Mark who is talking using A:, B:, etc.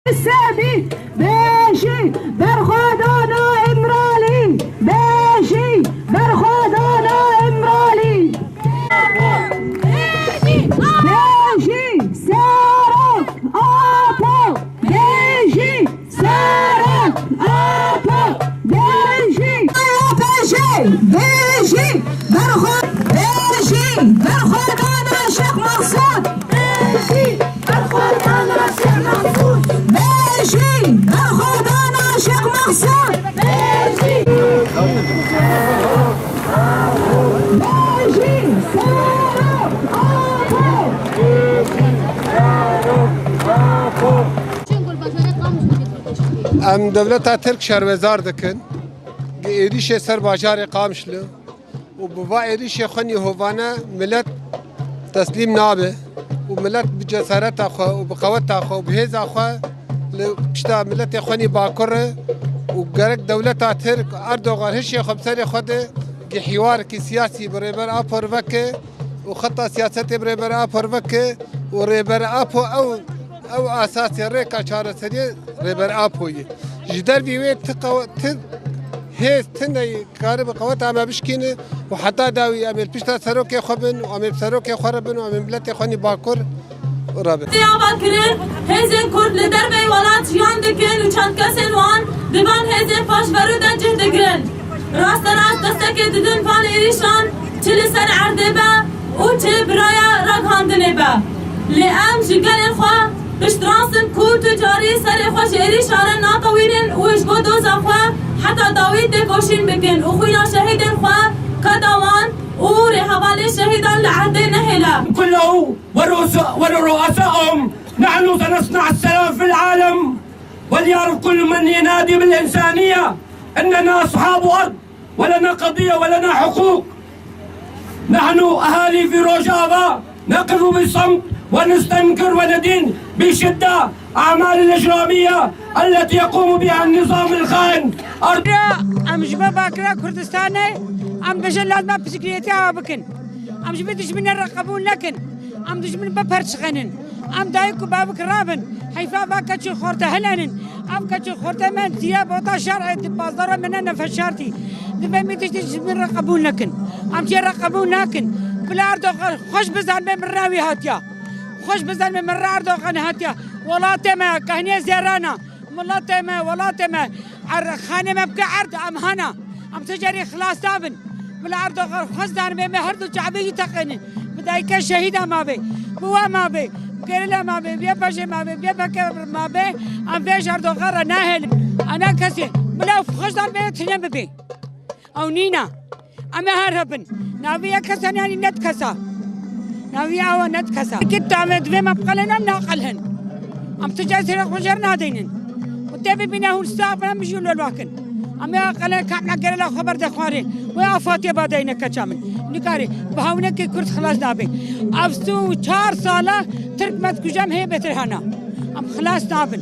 A: السامي باشي برخدانا امرالي باشي برخدانا امرالي باشي سارك ابو باشي سارك ابو باشي باشي برخدانا شيخ مقصود باشي برخدانا شيخ مقصود باشي برخدانا شيخ مقصود باشي
B: ام دولتا ترک شروزار دکن ایریش سر باجار قامشلو و بوا ایریش خونی هوانه ملت تسلیم نابه و ملت بجسارت اخو و بقوت اخو و بهز اخو لشتا ملت خونی باکره و گرک دولتا ترک اردوغان هشی خبسر خود که حوار کی سیاسی برابر اپر وکه و خطا سیاست برابر اپر وکه و رابر اپو او اساس ریکا چاره سری رابر اپوی جدر بیوی هیز تنهی کار بقوت عمه بشکینه و حتی داوی امیل پیشتا سروک خوبن و امیل سروک خوربن و امیل ملت خونی باکر و رابط
C: دیاباد کرن هیزن کرد لدر بی ولات جیان دکن و چند کسین وان دیوان هیزن پاش برو دا جه دگرن راست دستک ددن فان ایریشان چلی سر عرده با و چه برایا رگاندنه با لئم جگل خواه بشترانسن کو تجاری سر خوش ایریشان ناطویرن و اشبو دوز خواه حتى داوود دكوشين بكن وخوينا شهيدا خوا كدوان وري حوالي شهيدا لعهد نهلا
D: كله ورؤسائهم نحن سنصنع السلام في العالم وليعرف كل من ينادي بالإنسانية أننا أصحاب أرض ولنا قضية ولنا حقوق. نحن أهالي في روجافا نقف بصمت ونستنكر وندين بشدة أعمال الإجرامية التي يقوم بها النظام الخائن.
E: أم جبا باكرا كردستاني أم بجلال ما بسكريتها بكن أم جبتش من الرقبون لكن أم دش من ببرش غنن أم دايكو بابك رابن حيفا باكتشو خورتا هلانن أم كتشو خورتا من ثياب وطا شرع بازارة مننا فشارتي دفا ميتش من رقبون لكن أم جي رقبون لكن بلا أردو خوش بزن من راوي هاتيا خوش بزن من راردو هاتيا ولا تما كهنية زيرانا ولا تما ولا تما خانه مبكى عرض ام هنا ام تجري خلاص تابن بالعرض خزدان بما هردو شعبي تقن بدايك شهيد ما بي بوا ما بي كيرلا ما بي بيا باجي ما بي بيا بكر ما بي ام فيش عرض غره ناهل انا كسي بلا خزدان بي تنم بي او نينا اما هربن ناويا كسناني نت كسا ناويا او نت كسا كنت عمد بما بقلنا ناقلهن ام تجاسر خجر نادينن وتبي بينا هو الساعة ما مشيون للواكن أما قال كم نقول له خبر دخواري ويا فاتي بعدين كشامن نكاري بهاونا كي كرت خلاص دابي أفسو 4 سالة ترك مت كجام هي بترهنا أم خلاص دابن